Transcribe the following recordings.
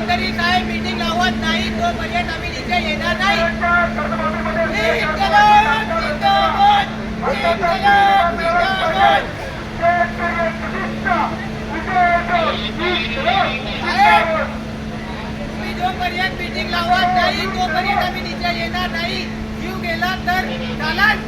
मुख्यमंत्री काय मीटिंग लावत नाही तोपर्यंत आम्ही इथे येणार नाही। तुम्ही जोपर्यंत मीटिंग लावत नाही तोपर्यंत आम्ही इथे येणार नाही। जीव गेला तर चालेल।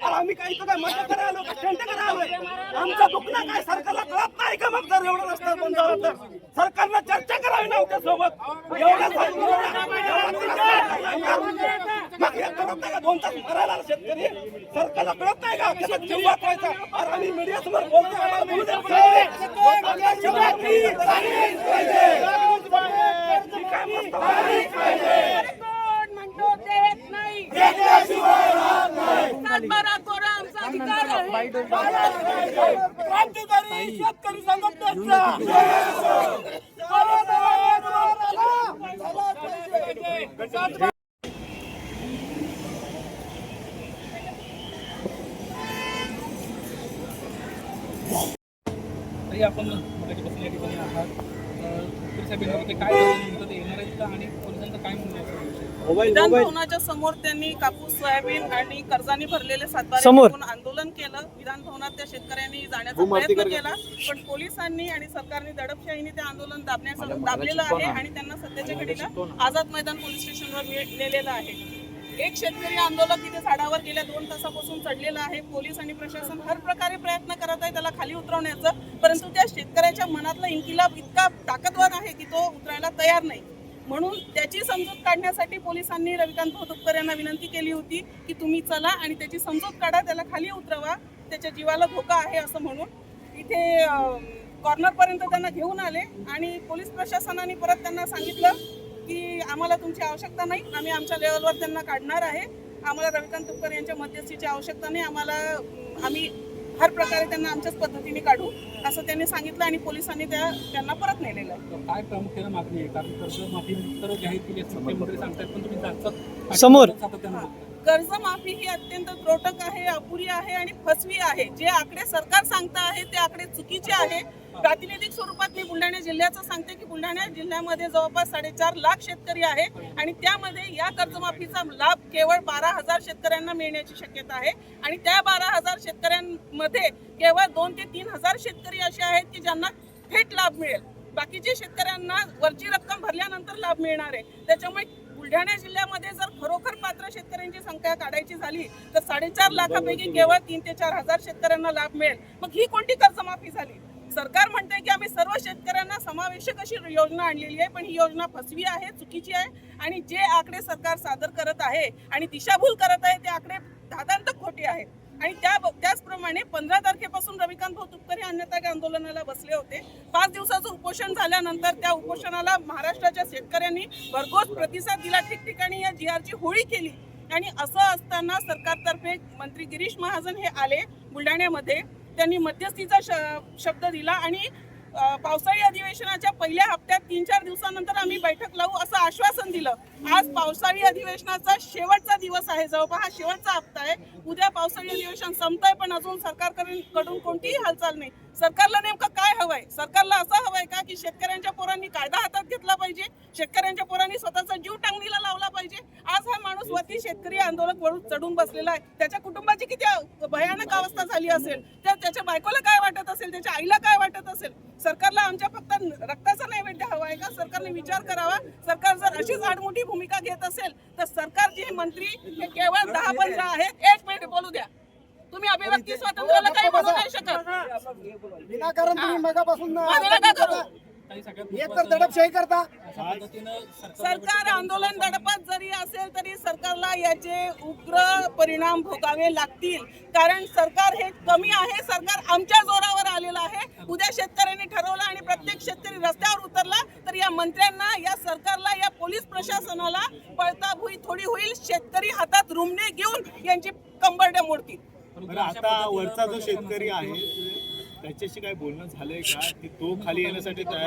आम्ही काही काय मदत करायला आमचं दुखणं काय सरकारला कळत नाही का? मग जर एवढं रस्त्यावर बंद झालं तर सरकारला चर्चा करावी ना आमच्यासोबत। दोन तास भरायला शेतकरी सरकारला कळत नाही का? त्याचा जीव वाचवायचा। आणि आम्ही मीडिया समोर बोलतो क्रांतिकारी शेतकरी संघटनेचा तरी आपण मगाचीपासून या ठिकाणी आहात। पोलिसांनी काय नेमकं ते येणार आहेत का आणि पोलिसांचं काय म्हणणं आहे? विधान भवनाच्या समोर त्यांनी कापूस सोयाबीन आणि कर्जाने भरलेले सातबारे घेऊन आंदोलन केलं। विधान भवनात त्या शेतकऱ्यांनी जाण्याचा प्रयत्न केला पण पोलिसांनी आणि सरकारने दडपशाहीने ते आंदोलन दाबलेलं आहे आणि त्यांना सध्याच्या घडीला आझाद मैदान पोलीस स्टेशनवर नेलेलं आहे। एक शेतकरी आंदोलक तिथे झाडावर गेल्या 2 तासापासून चढलेला आहे। पोलीस आणि प्रशासन हर प्रकारे प्रयत्न करत आहे त्याला खाली उतरवण्याचं, परंतु त्या शेतकऱ्याच्या मनातला इन्किलाब इतका ताकदवर आहे की तो उतरायला तयार नाही। म्हणून त्याची समजूत काढण्यासाठी पोलिसांनी रविकांत तुपकर यांना विनंती केली होती की तुम्ही चला आणि त्याची समजूत काढा, त्याला खाली उतरवा, त्याच्या जीवाला धोका आहे असं म्हणून इथे कॉर्नरपर्यंत त्यांना घेऊन आले। आणि पोलीस प्रशासनाने परत त्यांना सांगितलं की आम्हाला तुमची आवश्यकता नाही, आम्ही आमच्या लेवलवर त्यांना काढणार आहे, आम्हाला रविकांत तुपकर यांच्या मध्यस्थीची आवश्यकता नाही, आम्ही हर प्रकारे त्यांना आमच्याच पद्धतीने काढू असं त्यांनी सांगितलं आणि पोलिसांनी त्यांना परत नेलेलं आहे। काय प्रामुख्याने मागणी आहे? कारण कर्जमाफी तर जाहीर केली आहे मुख्यमंत्री सांगतात पण तुम्ही समोर कर्जमाफी ही अत्यंत त्रोटक आहे, अपुरी आहे आणि फसवी आहे। जे आकडे सरकार सांगत आहे ते आकडे चुकीचे आहे। प्रातिनिधिक स्वरूपात मी बुलढाणा जिल्ह्याचं सांगते की बुलढाणा जिल्ह्यामध्ये जवळपास 4.5 लाख शेतकरी आहे आणि त्यामध्ये या कर्जमाफीचा लाभ केवळ 12,000 शेतकऱ्यांना मिळण्याची शक्यता आहे आणि त्या 12,000 शेतकऱ्यांमध्ये केवळ 2 ते 3,000 शेतकरी असे आहेत की ज्यांना थेट लाभ मिळेल, बाकीचे शेतकऱ्यांना वरची रक्कम भरल्यानंतर लाभ मिळणार आहे। त्याच्यामुळे बुलढाणा जिल्ह्यामध्ये जर खरोखर पात्र शेतकऱ्यांची संख्या काढायची झाली तर 4.5 लाखापैकी केवळ 3 ते 4,000 शेतकऱ्यांना लाभ मिळेल। मग ही कोणती कर्जमाफी झाली? सरकार म्हणते की आम्ही सर्व शेतकऱ्यांना समावेशक अशी योजना आणलेली आहे, पण ही योजना फसवी आहे, चुकीची आहे आणि जे आकडे सरकार सादर करत आहे आणि दिशाभूल करत आहे ते आकडे दादांत खोटे आहेत। आणि त्याचप्रमाणे 15 तारखेपासून रविकांत तुपकर हे अन्नत्याग आंदोलनाला बसले होते। 5 दिवसाचं उपोषण झाल्यानंतर त्या उपोषणाला महाराष्ट्राच्या शेतकऱ्यांनी भरघोस प्रतिसाद दिला, ठिकठिकाणी या GRची होळी केली आणि असं असताना सरकारतर्फे मंत्री गिरीश महाजन हे आले बुलढाण्यामध्ये, त्यांनी मध्यस्थीचा शब्द दिला आणि पावसाळी अधिवेशनाच्या पहिल्या हप्त्यात 3-4 दिवसानंतर आम्ही बैठक लावू असं आश्वासन दिलं. आज पावसाळी अधिवेशनाचा शेवटचा दिवस आहे, जवळपास हा शेवटचा हप्ता आहे. उद्या पावसाळी अधिवेशन संपतंय पण अजून सरकारकडून कोणतीही हालचाल नाही. सरकारला नेमकं काय हवंय? सरकारला असं हवंय का की शेतकऱ्यांच्या पोरांनी कायदा हातात घेतला पाहिजे, शेतकऱ्यांच्या पोरांनी स्वतःचा जीव टांगणीला लावला पाहिजे? आज हा माणूस वरती शेतकरी आंदोलक वरून चढून बसलेला आहे. त्याच्या कुटुंबाची किती भयानक अवस्था झाली असेल, त्याच्या बायकोला काय वाटत असेल, त्याच्या आईला काय वाटत असेल? सरकारला आमच्या फक्त रक्ताचा नैवेद्य हवा आहे का? सरकारने विचार करावा. सरकार जर अशीच आडमुठी भूमिका घेत असेल तर सरकारचे मंत्री हे केवळ 10-15 आहेत. 1 मिनिट बोलू द्या. तुम्ही अभिव्यक्ती स्वातंत्र्याला काही बोलू नाही शकत. विनाकारण तुम्ही मगापासून नका करू. एक तर दडपशाही करता. अशा पद्धतीनं सरकार आंदोलन दडपत जरी असेल तरी सरकारला याचे उग्र परिणाम भोगावे लागतील. कारण सरकार हे कमी आहे, सरकार आमच्या जोरावर आलेलं आहे. उद्या शेतकऱ्यांनी ठरवलं आणि प्रत्येक शेतकरी रस्त्यावर उतरला तर या मंत्र्यांना, या सरकारला, या पोलीस प्रशासनाला पळताभुई थोडी होईल. शेतकरी हातात रुमणे घेऊन यांची कंबरड्या मोडतील. बरं, आता वरचा जो शेतकरी आहे त्याच्याशी काय बोलणं झालंय का की तो खाली येण्यासाठी तयार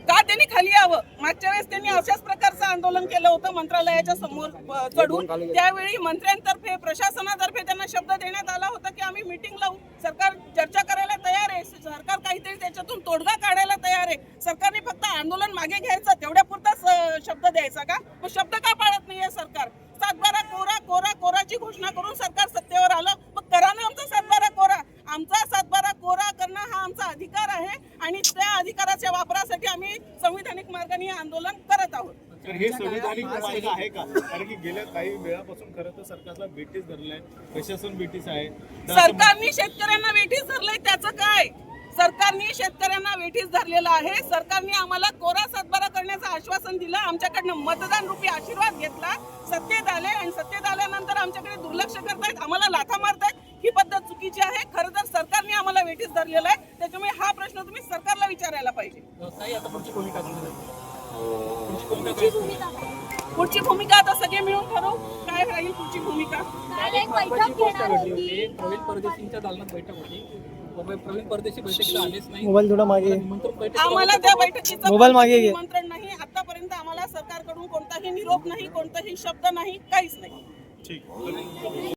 का त्यांनी खाली यावं? मागच्या वेळेस त्यांनी अशाच प्रकारचं आंदोलन केलं होतं मंत्रालयाच्या समोर चढून. त्यावेळी मंत्र्यांतर्फे, प्रशासनातर्फे त्यांना शब्द देण्यात आला होता की आम्ही मीटिंग लावू, सरकार चर्चा करायला तयार आहे, सरकार काहीतरी त्याच्यातून तोडगा काढायला तयार आहे. सरकारने फक्त आंदोलन मागे घ्यायचं, तेवढ्या पुरताच शब्द द्यायचा का? मग शब्द का पाळत नाहीये सरकार? 7-12 कोरा कोरा कोराची घोषणा करून सरकार सत्तेवर आलं. मग करा ना आमचा 7-12 कोरा. आमचा 7-12 कोरा करणं हा आमचा अधिकार आहे आणि त्या अधिकाराच्या वापरासाठी आम्ही संविधानिक मार्गाने आंदोलन करत आहोत. तर हे संविधानिक मार्ग आहे का? कारण की गेल्या काही वेळापासून खरं तर सरकारला बेटीस धरलंय, प्रशासन बेटीस आहे. सरकारने शेतकऱ्यांना वेठीस धरलंय, त्याचं काय? सरकारने शेतकऱ्यांना वेठीस धरलेलं आहे. सरकारने आम्हाला कोरा 7-12 करण्याचं आश्वासन दिलं, आमच्याकडनं मतदान रूपी आशीर्वाद घेतला, सत्तेत आले आणि सत्तेत आल्यानंतर आमच्याकडे दुर्लक्ष करतायत, आम्हाला लाथा मारतायत. ही पद्धत चुकीची आहे. खरं तर सरकारने आम्हाला वेठीस धरलेला आहे. त्याच्यामुळे हा प्रश्न तुम्ही सरकारला विचारायला पाहिजे. आता पुढची भूमिका पुढची भूमिका आता सगळे मिळून ठरवू काय राहील पुढची भूमिका. प्रवीण परदेशींच्या दालनात बैठक होती. प्रवीण परदेशी बैठकीला आलेच नाही. मोबाईल थोडा मागे. आम्हाला त्या बैठकीचं मोबाईल मागे घे. निमंत्रण नाही. आतापर्यंत आम्हाला सरकारकडून कोणताही निरोप नाही, कोणताही शब्द नाही, काहीच नाही. ठीक.